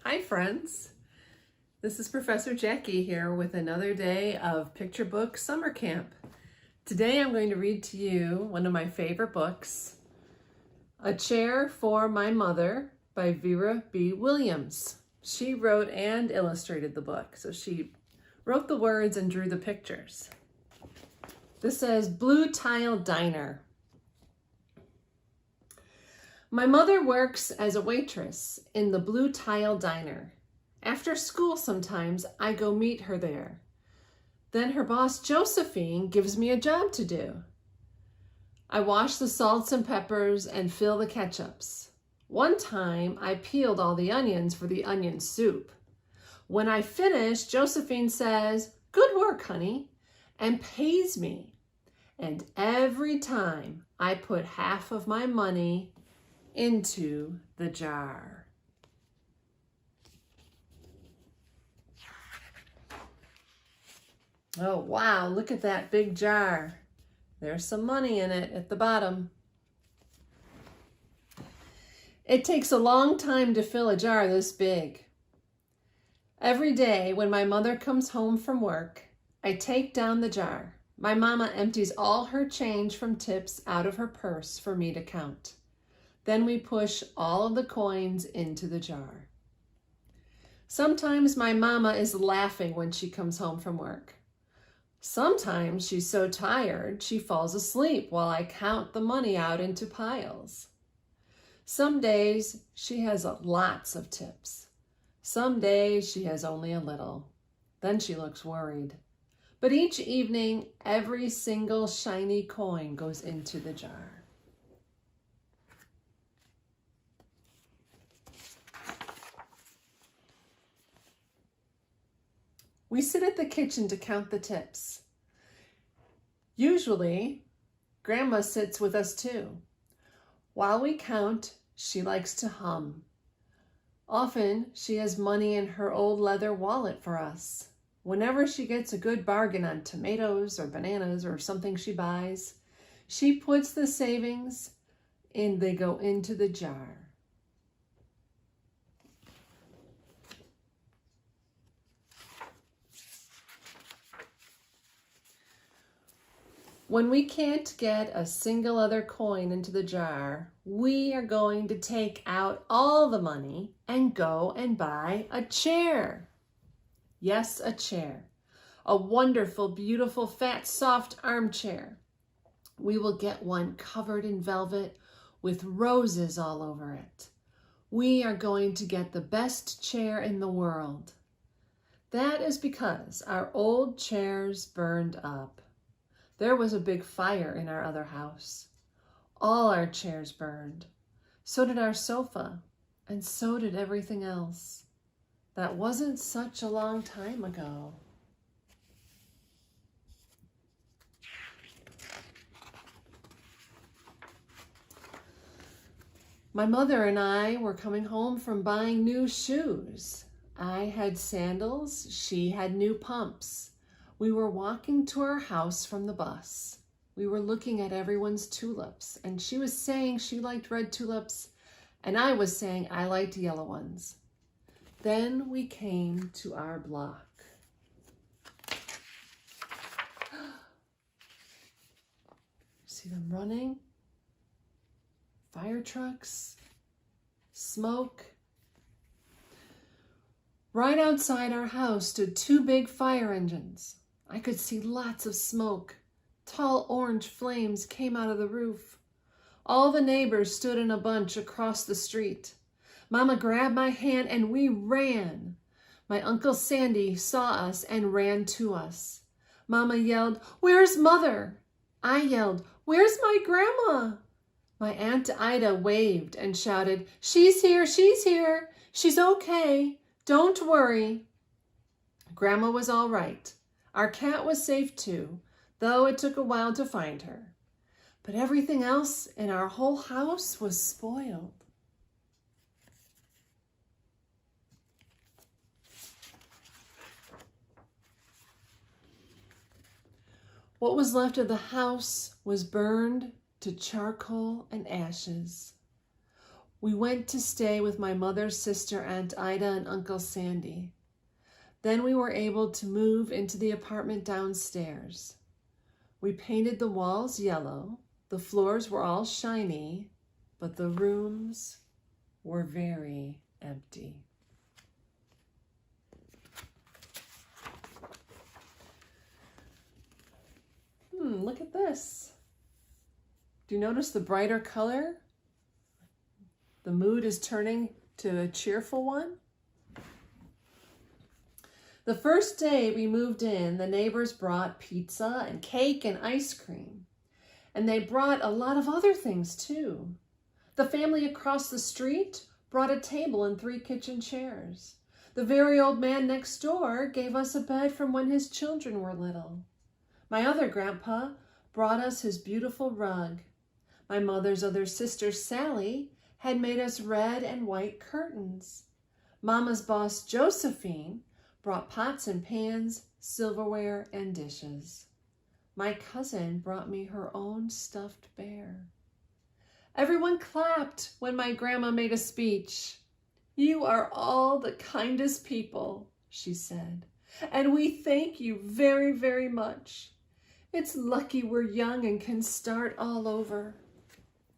Hi friends, this is Professor Jackie here with another day of Picture Book Summer Camp. Today I'm going to read to you one of my favorite books, A Chair for My Mother by Vera B. Williams. She wrote and illustrated the book, so she wrote the words and drew the pictures. This says, Blue Tile Diner. My mother works as a waitress in the Blue Tile Diner. After school sometimes I go meet her there. Then her boss Josephine gives me a job to do. I wash the salts and peppers and fill the ketchups. One time I peeled all the onions for the onion soup. When I finish, Josephine says, "Good work, honey," and pays me. And every time I put half of my money into the jar. Oh, wow, look at that big jar. There's some money in it at the bottom. It takes a long time to fill a jar this big. Every day when my mother comes home from work, I take down the jar. My mama empties all her change from tips out of her purse for me to count. Then we push all of the coins into the jar. Sometimes my mama is laughing when she comes home from work. Sometimes she's so tired she falls asleep while I count the money out into piles. Some days she has lots of tips. Some days she has only a little. Then she looks worried. But each evening, every single shiny coin goes into the jar. We sit at the kitchen to count the tips. Usually, Grandma sits with us too. While we count, she likes to hum. Often, she has money in her old leather wallet for us. Whenever she gets a good bargain on tomatoes or bananas or something she buys, she puts the savings and they go into the jar. When we can't get a single other coin into the jar, we are going to take out all the money and go and buy a chair. Yes, a chair. A wonderful, beautiful, fat, soft armchair. We will get one covered in velvet with roses all over it. We are going to get the best chair in the world. That is because our old chairs burned up. There was a big fire in our other house. All our chairs burned. So did our sofa, and so did everything else. That wasn't such a long time ago. My mother and I were coming home from buying new shoes. I had sandals, she had new pumps. We were walking to our house from the bus. We were looking at everyone's tulips, and she was saying she liked red tulips, and I was saying I liked yellow ones. Then we came to our block. See them running? Fire trucks, smoke. Right outside our house stood two big fire engines. I could see lots of smoke. Tall orange flames came out of the roof. All the neighbors stood in a bunch across the street. Mama grabbed my hand and we ran. My Uncle Sandy saw us and ran to us. Mama yelled, "Where's Mother?" I yelled, "Where's my grandma?" My Aunt Ida waved and shouted, "She's here, she's here. She's okay. Don't worry." Grandma was all right. Our cat was safe too, though it took a while to find her. But everything else in our whole house was spoiled. What was left of the house was burned to charcoal and ashes. We went to stay with my mother's sister, Aunt Ida, and Uncle Sandy. Then we were able to move into the apartment downstairs. We painted the walls yellow. The floors were all shiny, but the rooms were very empty. Look at this. Do you notice the brighter color? The mood is turning to a cheerful one. The first day we moved in, the neighbors brought pizza and cake and ice cream. And they brought a lot of other things too. The family across the street brought a table and 3 kitchen chairs. The very old man next door gave us a bed from when his children were little. My other grandpa brought us his beautiful rug. My mother's other sister, Sally, had made us red and white curtains. Mama's boss, Josephine, brought pots and pans, silverware, and dishes. My cousin brought me her own stuffed bear. Everyone clapped when my grandma made a speech. "You are all the kindest people," she said, "and we thank you very, very much. It's lucky we're young and can start all over."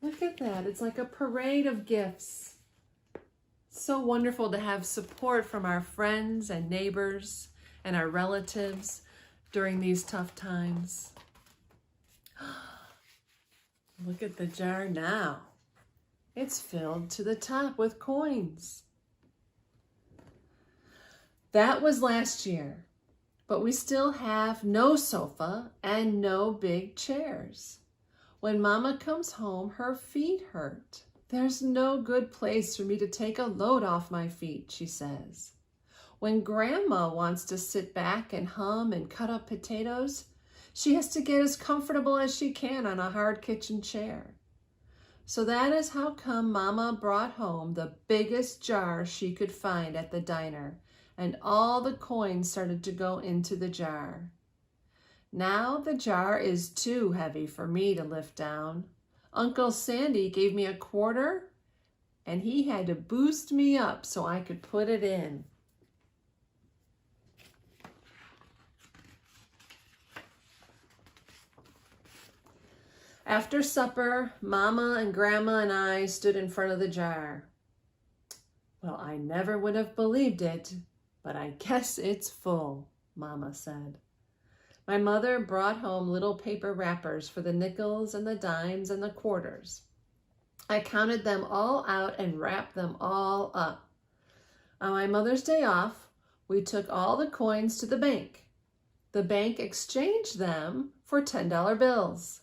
Look at that. It's like a parade of gifts. So wonderful to have support from our friends and neighbors and our relatives during these tough times. Look at the jar now. It's filled to the top with coins. That was last year, but we still have no sofa and no big chairs. When Mama comes home, her feet hurt. "There's no good place for me to take a load off my feet," she says. When Grandma wants to sit back and hum and cut up potatoes, she has to get as comfortable as she can on a hard kitchen chair. So that is how come Mama brought home the biggest jar she could find at the diner, and all the coins started to go into the jar. Now the jar is too heavy for me to lift down. Uncle Sandy gave me a quarter, and he had to boost me up so I could put it in. After supper, Mama and Grandma and I stood in front of the jar. "Well, I never would have believed it, but I guess it's full," Mama said. My mother brought home little paper wrappers for the nickels and the dimes and the quarters. I counted them all out and wrapped them all up. On my mother's day off, we took all the coins to the bank. The bank exchanged them for $10 bills.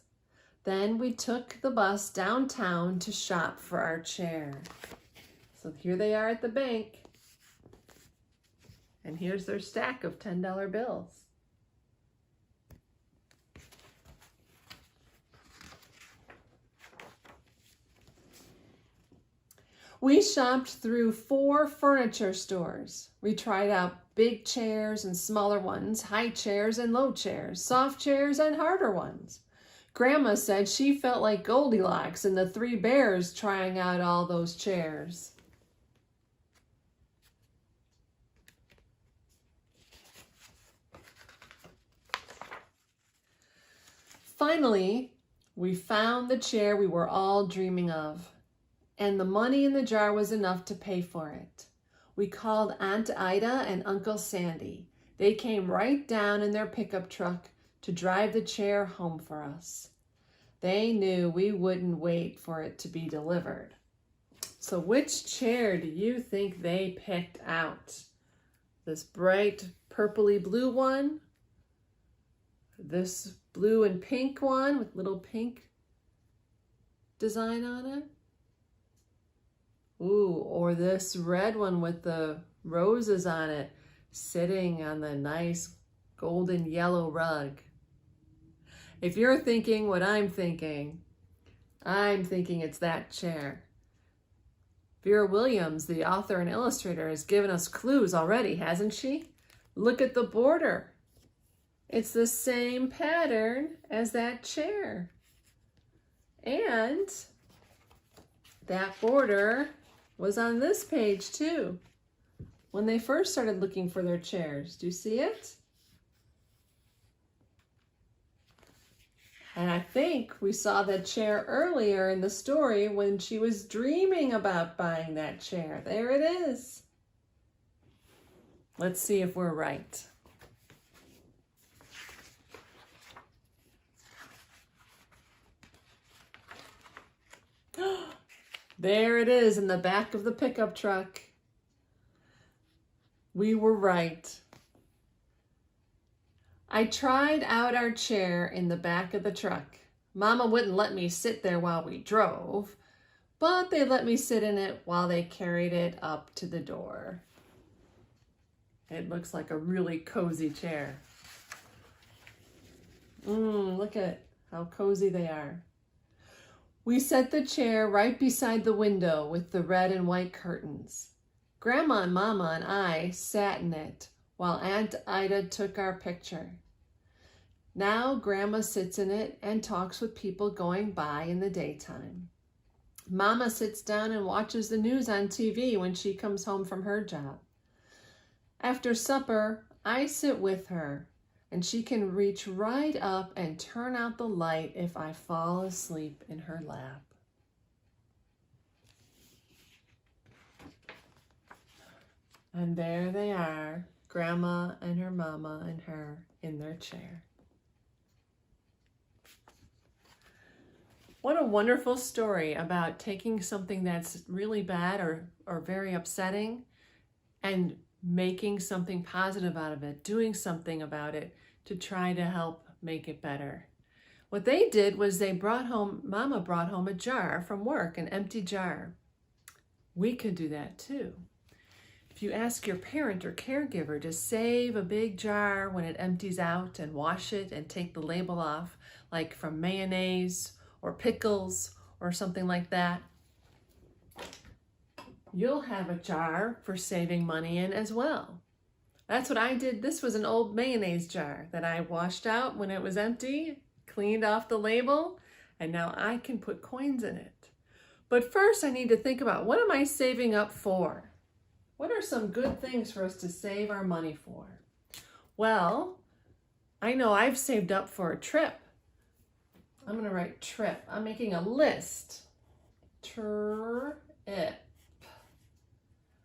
Then we took the bus downtown to shop for our chair. So here they are at the bank. And here's their stack of $10 bills. We shopped through 4 furniture stores. We tried out big chairs and smaller ones, high chairs and low chairs, soft chairs and harder ones. Grandma said she felt like Goldilocks and the 3 bears trying out all those chairs. Finally, we found the chair we were all dreaming of. And the money in the jar was enough to pay for it. We called Aunt Ida and Uncle Sandy. They came right down in their pickup truck to drive the chair home for us. They knew we wouldn't wait for it to be delivered. So which chair do you think they picked out? This bright purpley blue one? This blue and pink one with little pink design on it? Ooh, or this red one with the roses on it, sitting on the nice golden yellow rug. If you're thinking what I'm thinking it's that chair. Vera Williams, the author and illustrator, has given us clues already, hasn't she? Look at the border. It's the same pattern as that chair. And That border was on this page too, when they first started looking for their chairs. Do you see it? And I think we saw that chair earlier in the story when she was dreaming about buying that chair. There it is. Let's see if we're right. There it is in the back of the pickup truck. We were right. I tried out our chair in the back of the truck. Mama wouldn't let me sit there while we drove, but they let me sit in it while they carried it up to the door. It looks like a really cozy chair. Look at how cozy they are. We set the chair right beside the window with the red and white curtains. Grandma and Mama and I sat in it while Aunt Ida took our picture. Now Grandma sits in it and talks with people going by in the daytime. Mama sits down and watches the news on TV when she comes home from her job. After supper, I sit with her, and she can reach right up and turn out the light if I fall asleep in her lap. And there they are, Grandma and her mama and her in their chair. What a wonderful story about taking something that's really bad or very upsetting and making something positive out of it, doing something about it to try to help make it better. What they did was Mama brought home a jar from work, an empty jar. We could do that too. If you ask your parent or caregiver to save a big jar when it empties out and wash it and take the label off, like from mayonnaise or pickles or something like that, you'll have a jar for saving money in as well. That's what I did. This was an old mayonnaise jar that I washed out when it was empty, cleaned off the label, and now I can put coins in it. But first I need to think about, what am I saving up for? What are some good things for us to save our money for? Well, I know I've saved up for a trip. I'm going to write trip. I'm making a list. Trip.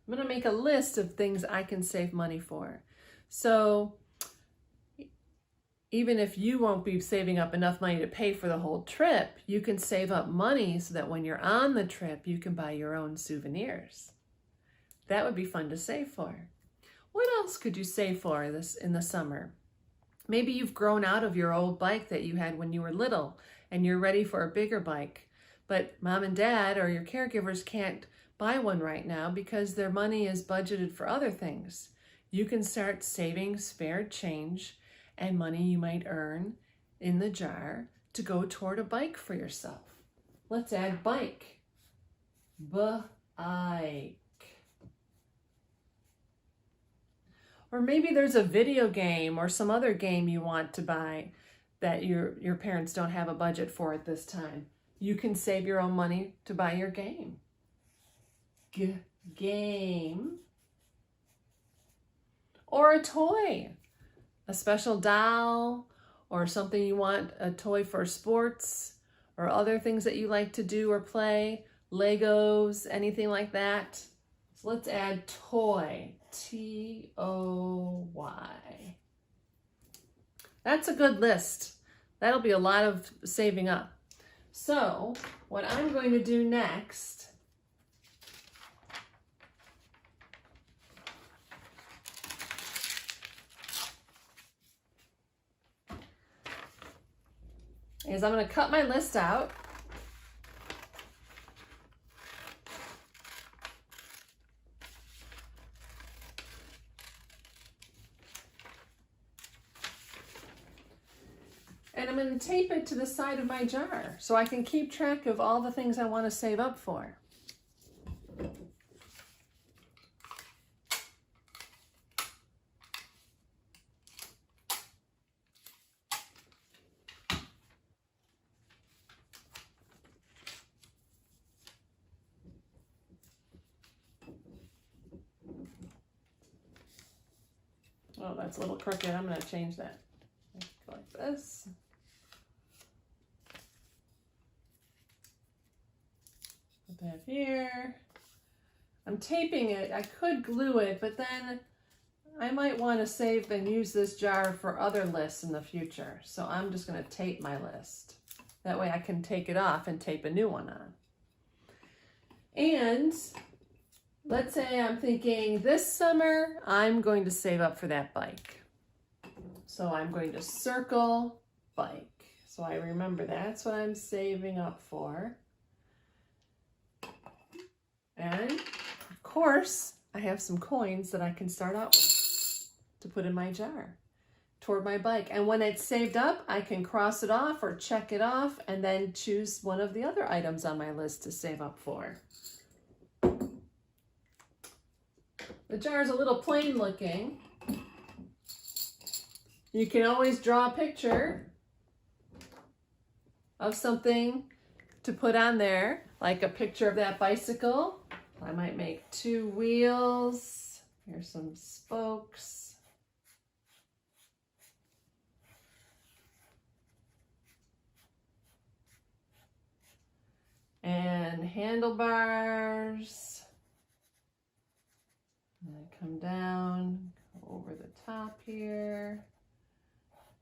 I'm going to make a list of things I can save money for. So even if you won't be saving up enough money to pay for the whole trip, you can save up money so that when you're on the trip, you can buy your own souvenirs. That would be fun to save for. What else could you save for this in the summer? Maybe you've grown out of your old bike that you had when you were little and you're ready for a bigger bike, but Mom and Dad or your caregivers can't buy one right now because their money is budgeted for other things. You can start saving spare change and money you might earn in the jar to go toward a bike for yourself. Let's add bike. Bike. Or maybe there's a video game or some other game you want to buy that your parents don't have a budget for at this time. You can save your own money to buy your game. Game. Or a toy, a special doll, or something you want, a toy for sports, or other things that you like to do or play, Legos, anything like that. So let's add toy. Toy. That's a good list. That'll be a lot of saving up. So what I'm going to do next is I'm going to cut my list out. And I'm going to tape it to the side of my jar so I can keep track of all the things I want to save up for. Oh, that's a little crooked. I'm going to change that. Like this. Put that here. I'm taping it. I could glue it, but then I might want to save and use this jar for other lists in the future. So I'm just going to tape my list. That way I can take it off and tape a new one on. And let's say I'm thinking this summer, I'm going to save up for that bike. So I'm going to circle bike. So I remember that's what I'm saving up for. And of course, I have some coins that I can start out with to put in my jar toward my bike. And when it's saved up, I can cross it off or check it off and then choose one of the other items on my list to save up for. The jar is a little plain looking. You can always draw a picture of something to put on there, like a picture of that bicycle. I might make 2 wheels. Here's some spokes. And handlebars. And I come down, go over the top here.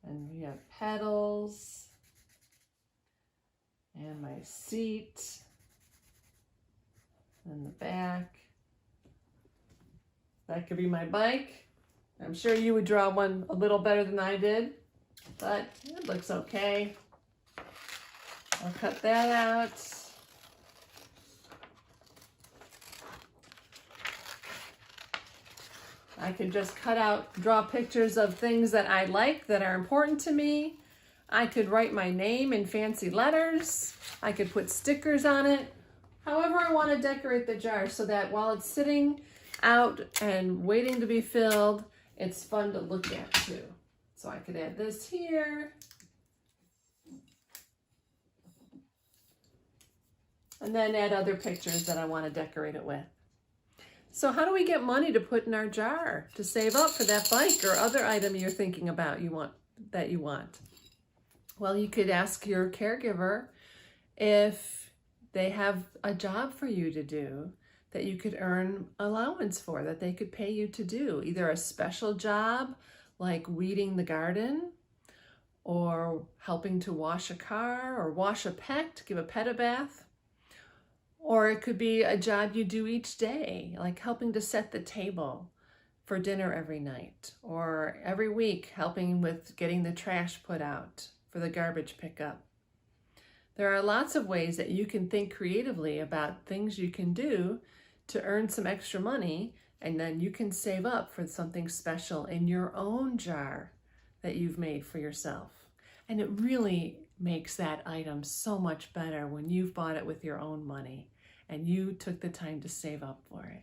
And we have pedals. And my seat. And the back. That could be my bike. I'm sure you would draw one a little better than I did, but it looks okay. I'll cut that out. I could just draw pictures of things that I like, that are important to me. I could write my name in fancy letters. I could put stickers on it. However I want to decorate the jar so that while it's sitting out and waiting to be filled, it's fun to look at too. So I could add this here. And then add other pictures that I want to decorate it with. So how do we get money to put in our jar to save up for that bike or other item you're thinking about that you want? Well, you could ask your caregiver if they have a job for you to do that you could earn allowance for, that they could pay you to do. Either a special job like weeding the garden, or helping to wash a car, or wash a pet, give a pet a bath. Or it could be a job you do each day, like helping to set the table for dinner every night, or every week helping with getting the trash put out for the garbage pickup. There are lots of ways that you can think creatively about things you can do to earn some extra money, and then you can save up for something special in your own jar that you've made for yourself. And it really makes that item so much better when you've bought it with your own money and you took the time to save up for it.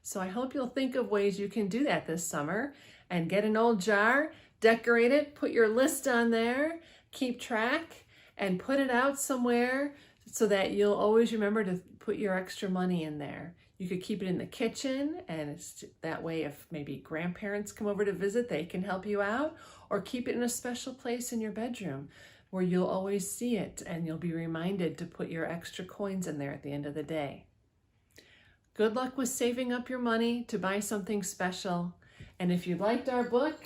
So I hope you'll think of ways you can do that this summer and get an old jar, decorate it, put your list on there, keep track, and put it out somewhere so that you'll always remember to put your extra money in there. You could keep it in the kitchen, and that way if maybe grandparents come over to visit, they can help you out, or keep it in a special place in your bedroom where you'll always see it and you'll be reminded to put your extra coins in there at the end of the day. Good luck with saving up your money to buy something special. And if you liked our book,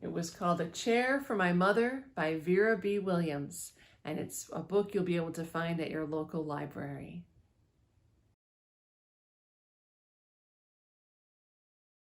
it was called A Chair for My Mother by Vera B. Williams. And it's a book you'll be able to find at your local library.